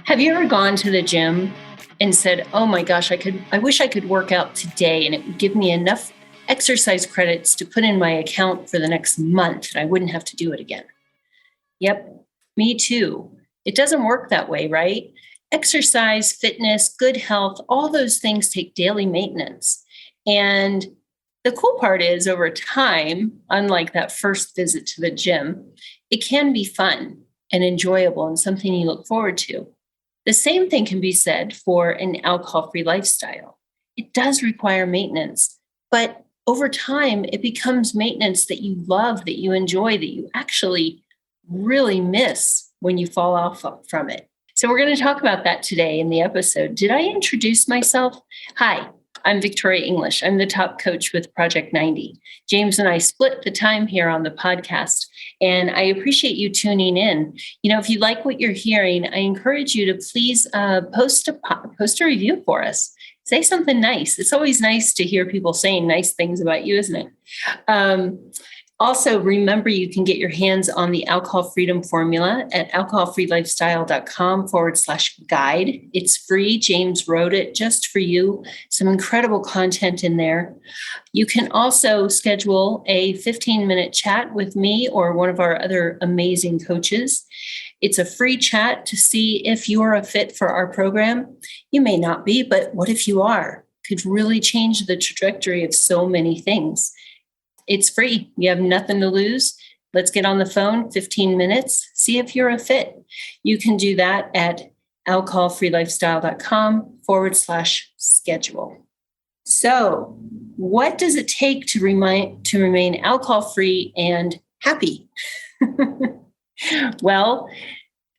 Have you ever gone to the gym and said, "Oh my gosh, I wish I could work out today and it would give me enough exercise credits to put in my account for the next month and I wouldn't have to do it again." Yep, me too. It doesn't work that way, right? Exercise, fitness, good health, all those things take daily maintenance. And the cool part is over time, unlike that first visit to the gym, it can be fun and enjoyable and something you look forward to. The same thing can be said for an alcohol-free lifestyle. It does require maintenance, but over time, it becomes maintenance that you love, that you enjoy, that you actually really miss when you fall off from it. So we're going to talk about that today in the episode. Did I introduce myself? Hi, I'm Victoria English. I'm the top coach with Project 90. James and I split the time here on the podcast, and I appreciate you tuning in. You know, if you like what you're hearing, I encourage you to please post a review for us. Say something nice. It's always nice to hear people saying nice things about you, isn't it? Also, remember you can get your hands on the Alcohol Freedom Formula at alcoholfreelifestyle.com/guide. It's free. James wrote it just for you. Some incredible content in there. You can also schedule a 15-minute chat with me or one of our other amazing coaches. It's a free chat to see if you're a fit for our program. You may not be, but what if you are? Could really change the trajectory of so many things. It's free. You have nothing to lose. Let's get on the phone, 15 minutes, see if you're a fit. You can do that at alcoholfreelifestyle.com/schedule. So, what does it take to remain alcohol-free and happy? Well,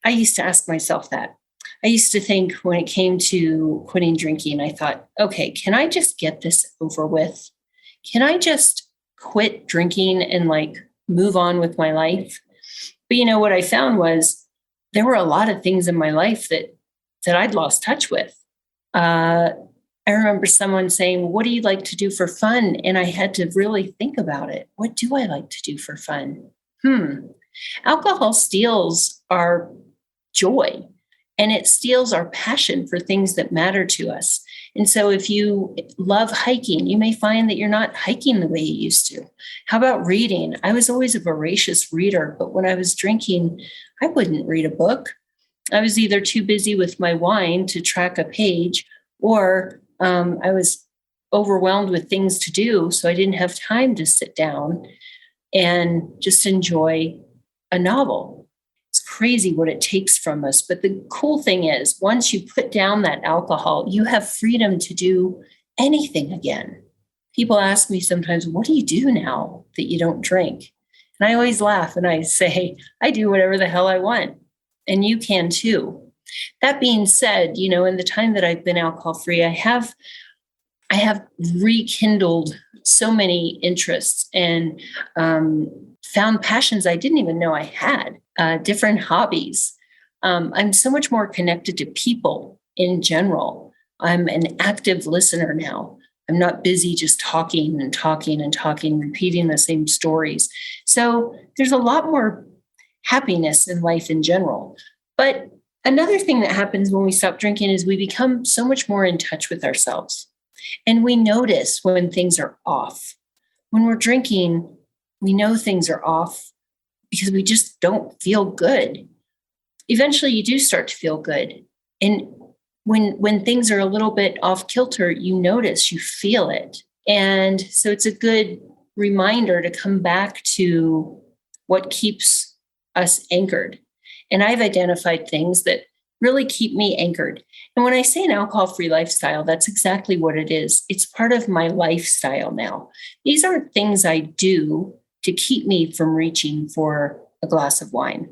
I used to ask myself that. I used to think when it came to quitting drinking, I thought, okay, can I just get this over with? Can I just quit drinking and move on with my life? But you know what I found was there were a lot of things in my life that I'd lost touch with. I remember someone saying, "What do you like to do for fun?" And I had to really think about it. What do I like to do for fun? Alcohol steals our joy and it steals our passion for things that matter to us. And so if you love hiking, you may find that you're not hiking the way you used to. How about reading? I was always a voracious reader, but when I was drinking, I wouldn't read a book. I was either too busy with my wine to track a page, or I was overwhelmed with things to do, so I didn't have time to sit down and just enjoy a novel. It's crazy what it takes from us. But the cool thing is, once you put down that alcohol, you have freedom to do anything again. People ask me sometimes, "What do you do now that you don't drink?" And I always laugh and I say, I do whatever the hell I want. And you can too. That being said, you know, in the time that I've been alcohol free, I have rekindled so many interests and found passions I didn't even know I had, different hobbies. I'm so much more connected to people in general. I'm an active listener now. I'm not busy just talking and talking and talking, repeating the same stories. So there's a lot more happiness in life in general. But another thing that happens when we stop drinking is we become so much more in touch with ourselves. And we notice when things are off. When we're drinking, we know things are off because we just don't feel good. Eventually, you do start to feel good. And when things are a little bit off kilter, you notice, you feel it. And so it's a good reminder to come back to what keeps us anchored. And I've identified things that really keep me anchored. And when I say an alcohol-free lifestyle, that's exactly what it is. It's part of my lifestyle now. These aren't things I do to keep me from reaching for a glass of wine.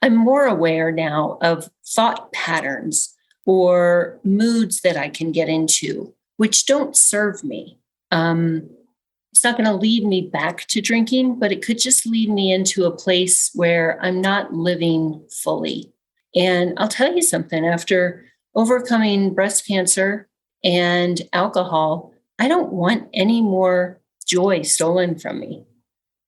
I'm more aware now of thought patterns or moods that I can get into, which don't serve me. It's not going to lead me back to drinking, but it could just lead me into a place where I'm not living fully. And I'll tell you something, after overcoming breast cancer and alcohol, I don't want any more joy stolen from me.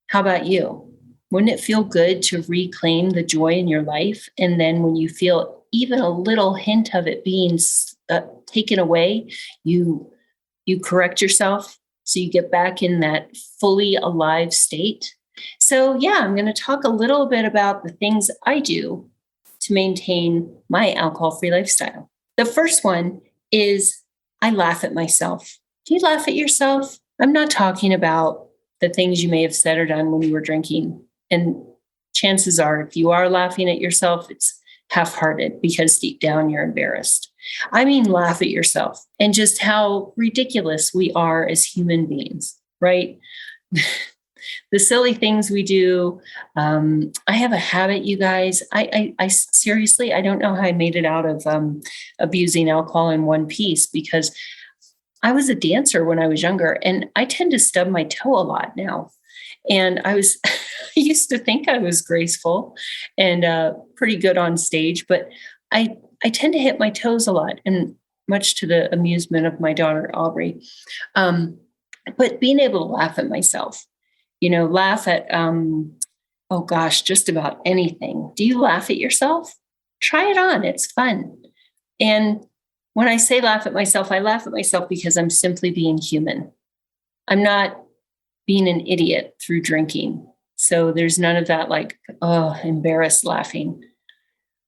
How about you? Wouldn't it feel good to reclaim the joy in your life? And then when you feel even a little hint of it being taken away, you correct yourself so you get back in that fully alive state. So, yeah, I'm going to talk a little bit about the things I do to maintain my alcohol-free lifestyle. The first one is I laugh at myself. Do you laugh at yourself? I'm not talking about the things you may have said or done when you were drinking. And chances are, if you are laughing at yourself, it's half-hearted because deep down you're embarrassed. I mean, laugh at yourself and just how ridiculous we are as human beings, right? The silly things we do. I have a habit, you guys. I seriously, I don't know how I made it out of abusing alcohol in one piece, because I was a dancer when I was younger, and I tend to stub my toe a lot now. And I used to think I was graceful and pretty good on stage, but I tend to hit my toes a lot, and much to the amusement of my daughter, Aubrey. But being able to laugh at myself, laugh at, oh gosh, just about anything. Do you laugh at yourself? Try it on. It's fun. And when I say laugh at myself, I laugh at myself because I'm simply being human. I'm not being an idiot through drinking. So there's none of that embarrassed laughing.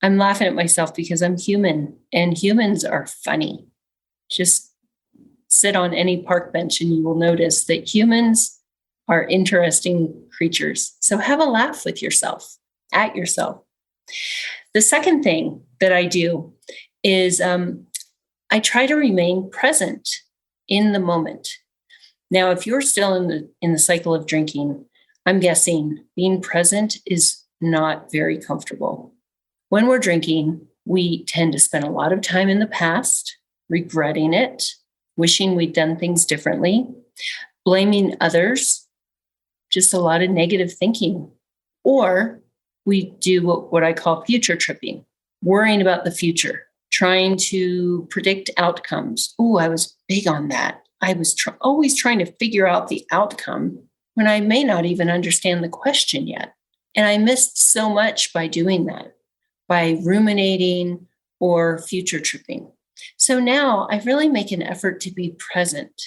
I'm laughing at myself because I'm human, and humans are funny. Just sit on any park bench and you will notice that humans are interesting creatures. So have a laugh with yourself, at yourself. The second thing that I do is I try to remain present in the moment. Now, if you're still in the cycle of drinking, I'm guessing being present is not very comfortable. When we're drinking, we tend to spend a lot of time in the past, regretting it, wishing we'd done things differently, blaming others, just a lot of negative thinking. Or we do what I call future tripping, worrying about the future, trying to predict outcomes. Oh, I was big on that. I was always trying to figure out the outcome when I may not even understand the question yet. And I missed so much by doing that, by ruminating or future tripping. So now I really make an effort to be present.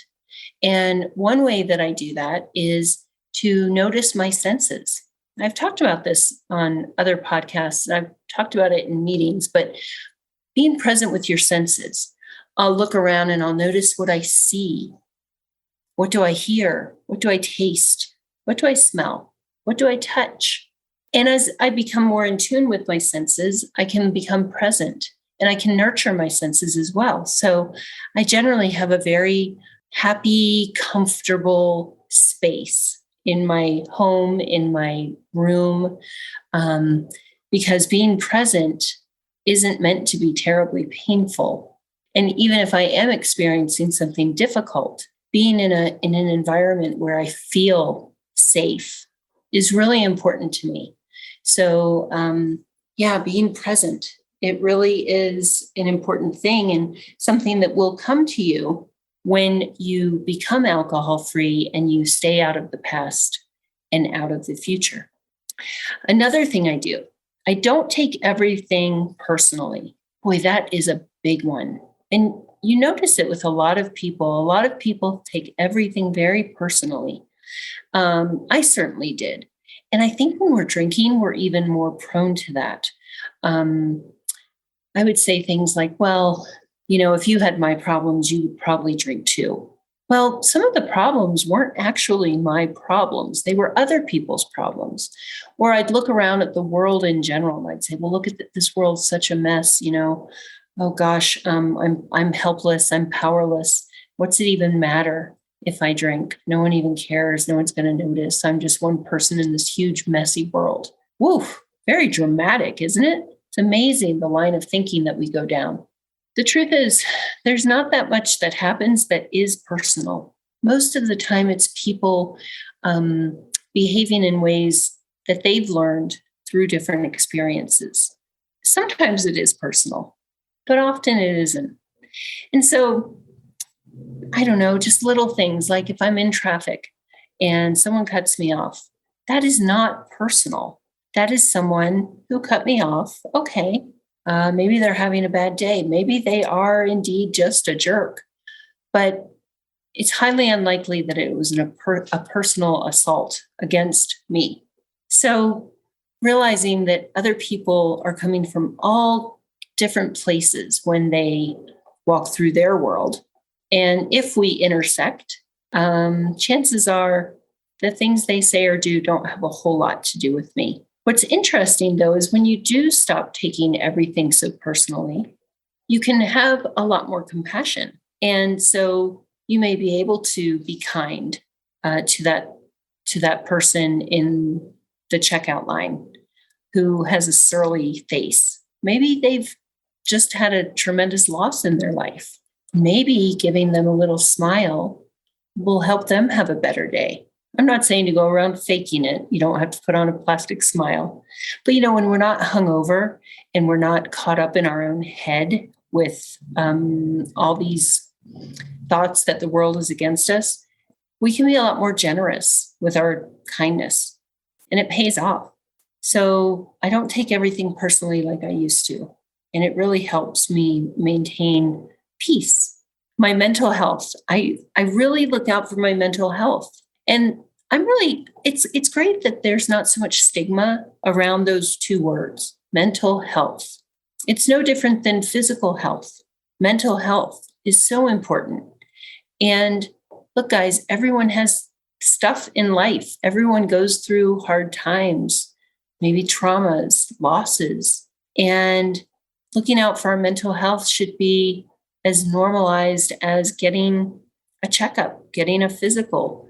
And one way that I do that is to notice my senses. I've talked about this on other podcasts, and I've talked about it in meetings, but being present with your senses. I'll look around and I'll notice what I see. What do I hear? What do I taste? What do I smell? What do I touch? And as I become more in tune with my senses, I can become present, and I can nurture my senses as well. So I generally have a very happy, comfortable space in my home, in my room, because being present isn't meant to be terribly painful. And even if I am experiencing something difficult, being in an environment where I feel safe is really important to me. So, being present, it really is an important thing, and something that will come to you when you become alcohol-free and you stay out of the past and out of the future. Another thing I do, I don't take everything personally. Boy, that is a big one. And you notice it with a lot of people. A lot of people take everything very personally. I certainly did. And I think when we're drinking, we're even more prone to that. I would say things like, well, if you had my problems, you would probably drink too. Well, some of the problems weren't actually my problems. They were other people's problems. Or I'd look around at the world in general and I'd say, well, look at this world's such a mess, Oh gosh, I'm helpless, I'm powerless. What's it even matter if I drink? No one even cares. No one's going to notice. I'm just one person in this huge, messy world. Woof, very dramatic, isn't it? It's amazing the line of thinking that we go down. The truth is, there's not that much that happens that is personal. Most of the time, it's people behaving in ways that they've learned through different experiences. Sometimes it is personal, but often it isn't. And so, I don't know, just little things like if I'm in traffic and someone cuts me off, that is not personal. That is someone who cut me off. Okay, Maybe they're having a bad day. Maybe they are indeed just a jerk. But it's highly unlikely that it was a personal assault against me. So realizing that other people are coming from all different places when they walk through their world. And if we intersect, chances are the things they say or do don't have a whole lot to do with me. What's interesting, though, is when you do stop taking everything so personally, you can have a lot more compassion. And so you may be able to be kind to that person in the checkout line who has a surly face. Maybe they've just had a tremendous loss in their life. Maybe giving them a little smile will help them have a better day. I'm not saying to go around faking it. You don't have to put on a plastic smile. But, when we're not hungover and we're not caught up in our own head with all these thoughts that the world is against us, we can be a lot more generous with our kindness, and it pays off. So I don't take everything personally like I used to, and it really helps me maintain peace. My mental health, I really look out for my mental health, and it's great that there's not so much stigma around those two words, mental health. It's no different than physical health. Mental health is so important. And look, guys, everyone has stuff in life. Everyone goes through hard times, maybe traumas, losses. And looking out for our mental health should be as normalized as getting a checkup, getting a physical,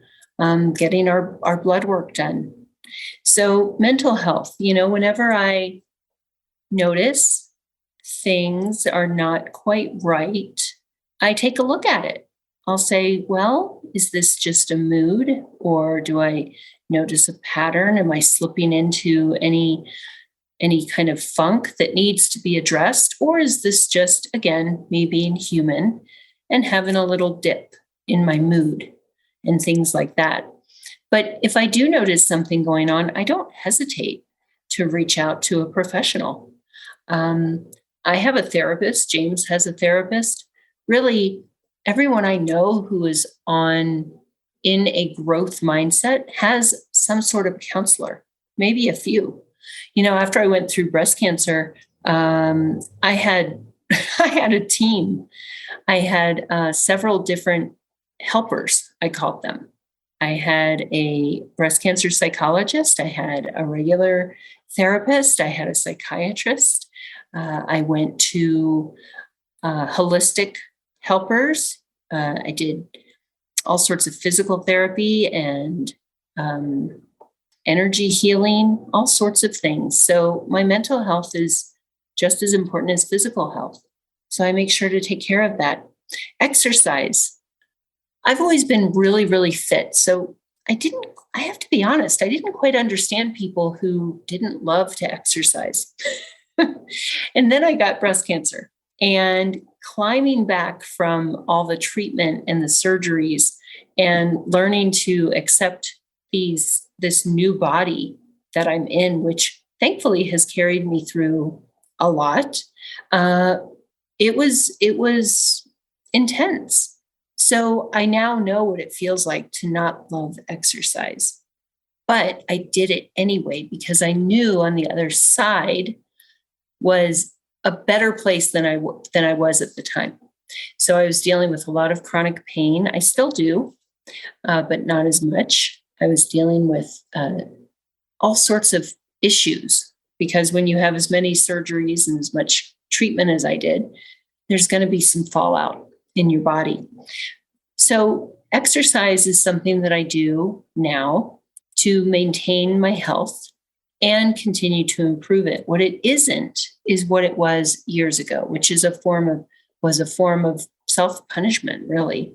getting our blood work done. So mental health, whenever I notice things are not quite right, I take a look at it. I'll say, well, is this just a mood, or do I notice a pattern? Am I slipping into any kind of funk that needs to be addressed? Or is this just, again, me being human and having a little dip in my mood and things like that? But if I do notice something going on, I don't hesitate to reach out to a professional. I have a therapist. James has a therapist. Really, everyone I know who is in a growth mindset has some sort of counselor, maybe a few. After I went through breast cancer, I had I had a team. I had several different helpers, I called them. I had a breast cancer psychologist. I had a regular therapist. I had a psychiatrist. I went to holistic helpers. I did all sorts of physical therapy and energy healing, all sorts of things. So my mental health is just as important as physical health. So I make sure to take care of that. Exercise. I've always been really, really fit. So I have to be honest, I didn't quite understand people who didn't love to exercise. And then I got breast cancer, and climbing back from all the treatment and the surgeries and learning to accept this new body that I'm in, which thankfully has carried me through a lot. It was intense. So I now know what it feels like to not love exercise. But I did it anyway because I knew on the other side was a better place than I was at the time. So I was dealing with a lot of chronic pain. I still do, but not as much. I was dealing with all sorts of issues because when you have as many surgeries and as much treatment as I did, there's going to be some fallout in your body. So exercise is something that I do now to maintain my health and continue to improve it. What it isn't is what it was years ago, which is a form of self-punishment, really,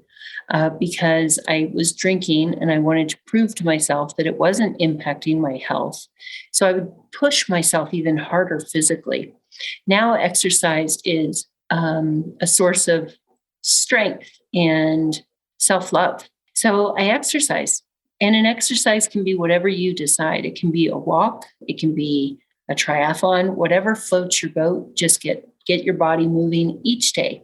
because I was drinking and I wanted to prove to myself that it wasn't impacting my health. So I would push myself even harder physically. Now exercise is a source of strength and self-love. So I exercise. And an exercise can be whatever you decide. It can be a walk. It can be a triathlon, whatever floats your boat. Just get your body moving each day.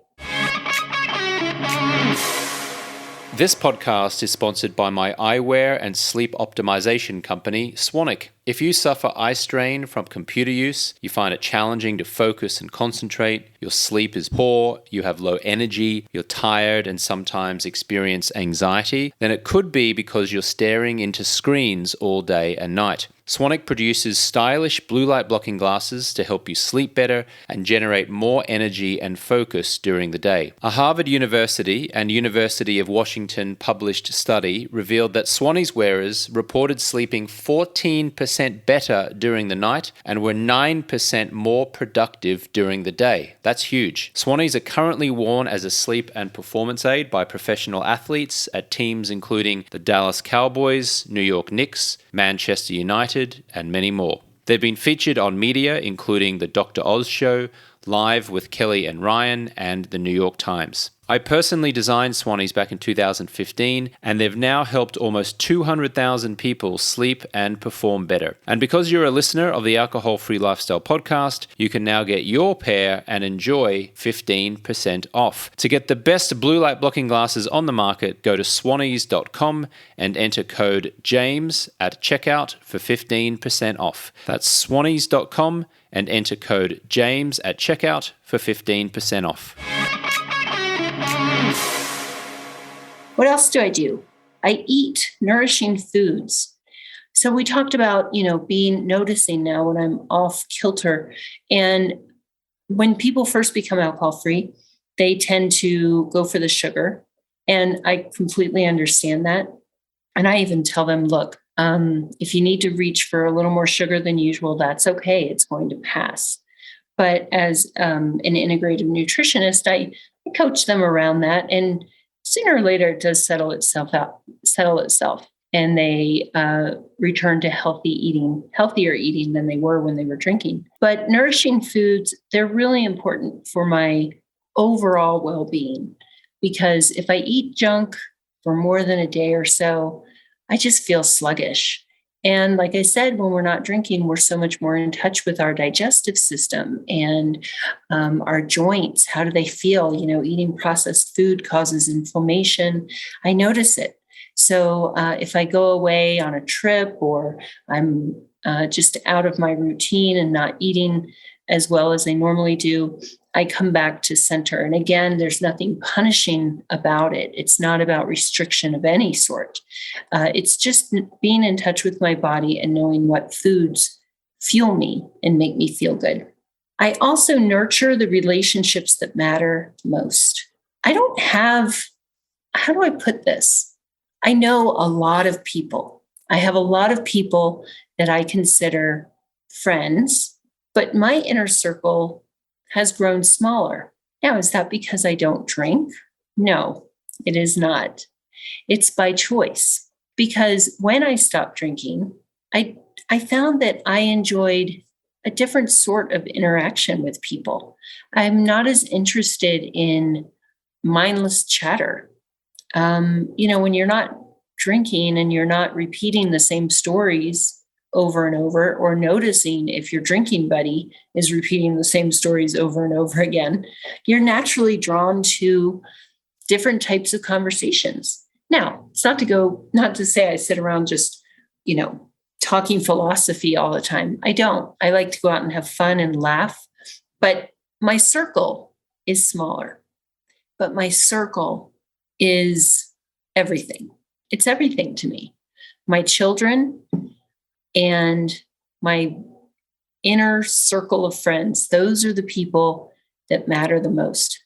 This podcast is sponsored by my eyewear and sleep optimization company, Swanwick. If you suffer eye strain from computer use, you find it challenging to focus and concentrate, your sleep is poor, you have low energy, you're tired and sometimes experience anxiety, then it could be because you're staring into screens all day and night. Swanwick produces stylish blue light blocking glasses to help you sleep better and generate more energy and focus during the day. A Harvard University and University of Washington published study revealed that Swannies wearers reported sleeping 14% better during the night and were 9% more productive during the day. That's huge. Swannies are currently worn as a sleep and performance aid by professional athletes at teams including the Dallas Cowboys, New York Knicks, Manchester United, and many more. They've been featured on media including the Dr. Oz Show, Live with Kelly and Ryan, and the New York Times. I personally designed Swannies back in 2015, and they've now helped almost 200,000 people sleep and perform better. And because you're a listener of the Alcohol-Free Lifestyle podcast, you can now get your pair and enjoy 15% off. To get the best blue light blocking glasses on the market, go to swannies.com and enter code JAMES at checkout for 15% off. That's swannies.com and enter code JAMES at checkout for 15% off. What else do? I eat nourishing foods. So we talked about, noticing now when I'm off kilter. And when people first become alcohol free, they tend to go for the sugar. And I completely understand that. And I even tell them, look, if you need to reach for a little more sugar than usual, that's okay. It's going to pass. But as an integrative nutritionist, I coach them around that. And sooner or later, it does settle itself. And they return to healthier eating than they were when they were drinking. But nourishing foods, they're really important for my overall well-being, because if I eat junk for more than a day or so, I just feel sluggish. And like I said, when we're not drinking, we're so much more in touch with our digestive system and our joints. How do they feel? Eating processed food causes inflammation. I notice it. So if I go away on a trip or I'm just out of my routine and not eating as well as I normally do, I come back to center. And again, there's nothing punishing about it. It's not about restriction of any sort. It's just being in touch with my body and knowing what foods fuel me and make me feel good. I also nurture the relationships that matter most. I don't have, how do I put this? I know a lot of people. I have a lot of people that I consider friends, but my inner circle has grown smaller. Now, is that because I don't drink? No, it is not. It's by choice. Because when I stopped drinking, I found that I enjoyed a different sort of interaction with people. I'm not as interested in mindless chatter. When you're not drinking and you're not repeating the same stories over and over, or noticing if your drinking buddy is repeating the same stories over and over again, you're naturally drawn to different types of conversations. Now, it's not to say I sit around just, talking philosophy all the time. I don't. I like to go out and have fun and laugh, but my circle is smaller. But my circle is everything. It's everything to me. My children and my inner circle of friends, those are the people that matter the most.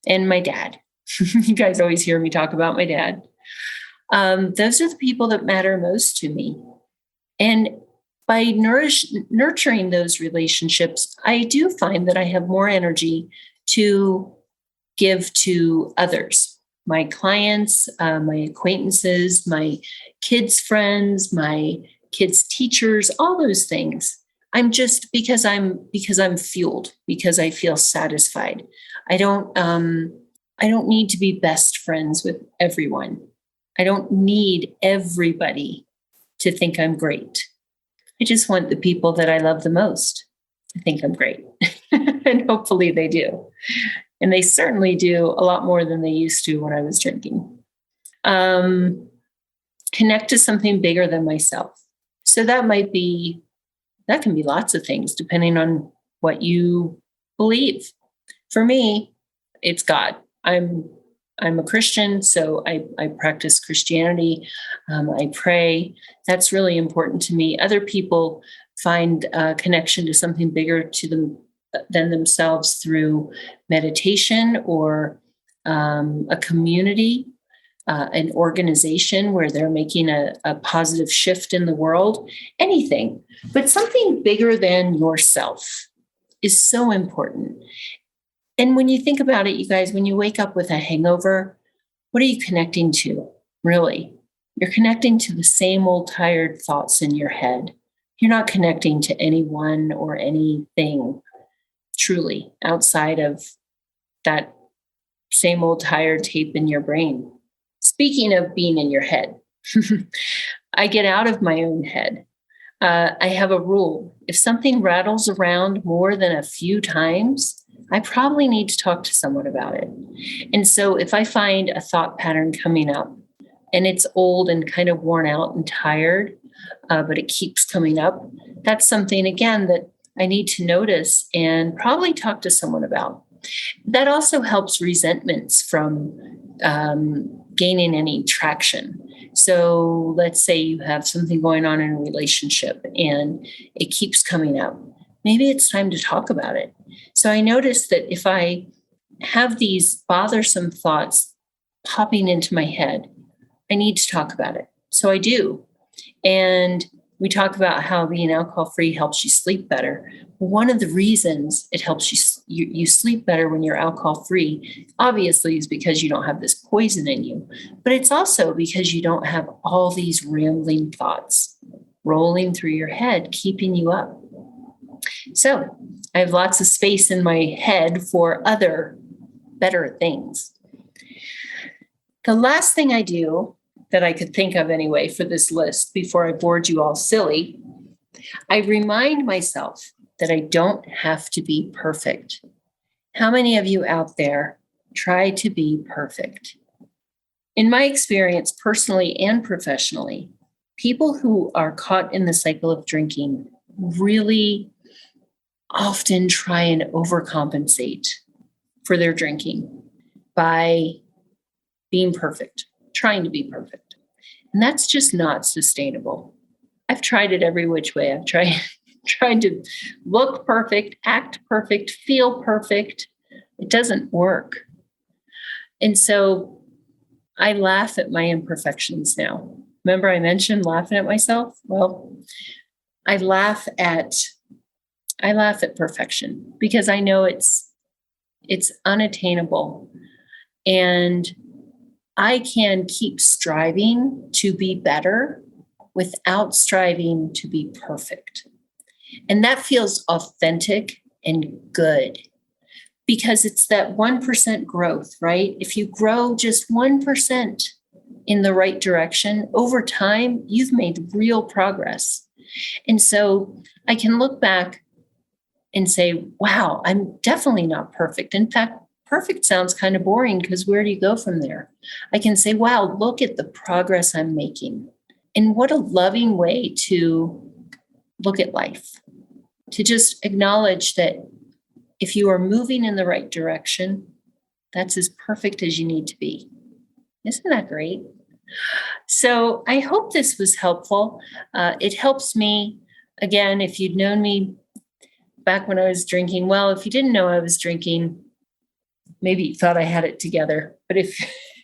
And my dad. You guys always hear me talk about my dad. Those are the people that matter most to me. And by nurturing those relationships, I do find that I have more energy to give to others, my clients, my acquaintances, my kids' friends, my kids' teachers, all those things. I'm just because I'm fueled, because I feel satisfied. I don't need to be best friends with everyone. I don't need everybody to think I'm great. I just want the people that I love the most to think I'm great. And hopefully they do. And they certainly do a lot more than they used to when I was drinking. Connect to something bigger than myself. So that can be lots of things depending on what you believe. For me, it's God. I'm a Christian, so I practice Christianity. I pray. That's really important to me. Other people find a connection to something bigger to them than themselves through meditation or a community, an organization where they're making a positive shift in the world. Anything, but something bigger than yourself is so important. And when you think about it, you guys, when you wake up with a hangover, what are you connecting to, really? You're connecting to the same old tired thoughts in your head. You're not connecting to anyone or anything truly outside of that same old tired tape in your brain. Speaking of being in your head, I get out of my own head. I have a rule. If something rattles around more than a few times, I probably need to talk to someone about it. And so if I find a thought pattern coming up and it's old and kind of worn out and tired, but it keeps coming up, that's something, again, that I need to notice and probably talk to someone about. That also helps resentments from gaining any traction. So let's say you have something going on in a relationship and it keeps coming up. Maybe it's time to talk about it. So I noticed that if I have these bothersome thoughts popping into my head, I need to talk about it. So I do. And we talk about how being alcohol-free helps you sleep better. One of the reasons it helps you sleep better when you're alcohol-free, obviously, is because you don't have this poison in you. But it's also because you don't have all these rambling thoughts rolling through your head, keeping you up. So I have lots of space in my head for other better things. The last thing I do that I could think of anyway for this list before I bored you all silly, I remind myself that I don't have to be perfect. How many of you out there try to be perfect? In my experience, personally and professionally, people who are caught in the cycle of drinking really often try and overcompensate for their drinking by being perfect, trying to be perfect. And that's just not sustainable. I've tried it every which way. I've tried to look perfect, act perfect, feel perfect. It doesn't work. And so I laugh at my imperfections now. Remember I mentioned laughing at myself? Well, I laugh at perfection because I know it's unattainable. And I can keep striving to be better without striving to be perfect. And that feels authentic and good because it's that 1% growth, right? If you grow just 1% in the right direction, over time, you've made real progress. And so I can look back and say, wow, I'm definitely not perfect. In fact, perfect sounds kind of boring because where do you go from there? I can say, wow, look at the progress I'm making. And what a loving way to look at life, to just acknowledge that if you are moving in the right direction, that's as perfect as you need to be. Isn't that great? So I hope this was helpful. It helps me. Again, if you'd known me back when I was drinking, well, if you didn't know I was drinking, maybe you thought I had it together. But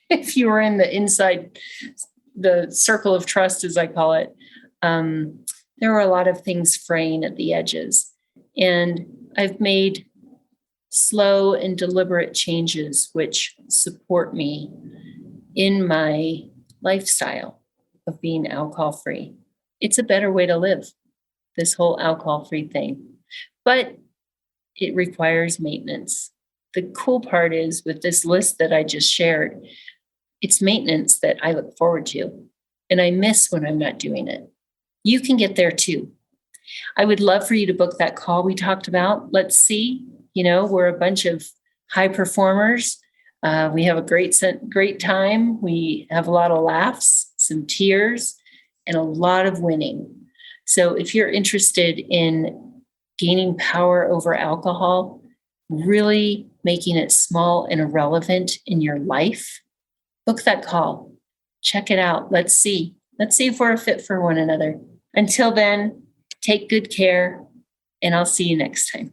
if you were in the circle of trust, as I call it, there were a lot of things fraying at the edges. And I've made slow and deliberate changes which support me in my lifestyle of being alcohol-free. It's a better way to live, this whole alcohol-free thing. But it requires maintenance. The cool part is with this list that I just shared, it's maintenance that I look forward to. And I miss when I'm not doing it. You can get there too. I would love for you to book that call we talked about. Let's see, we're a bunch of high performers. We have a great time. We have a lot of laughs, some tears, and a lot of winning. So if you're interested in gaining power over alcohol, really making it small and irrelevant in your life, book that call. Check it out. Let's see if we're a fit for one another. Until then, take good care, and I'll see you next time.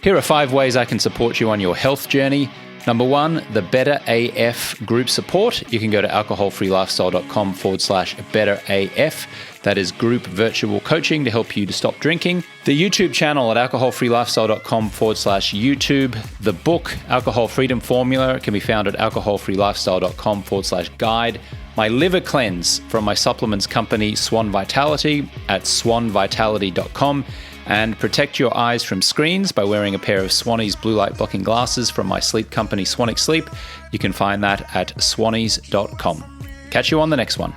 Here are 5 ways I can support you on your health journey. Number 1, the Better AF group support. You can go to alcoholfreelifestyle.com/betteraf. That is group virtual coaching to help you to stop drinking. The YouTube channel at alcoholfreelifestyle.com/YouTube. The book, Alcohol Freedom Formula, can be found at alcoholfreelifestyle.com/guide. My liver cleanse from my supplements company, Swan Vitality, at swanvitality.com. And protect your eyes from screens by wearing a pair of Swannies blue light blocking glasses from my sleep company, Swanic Sleep. You can find that at swannies.com. Catch you on the next one.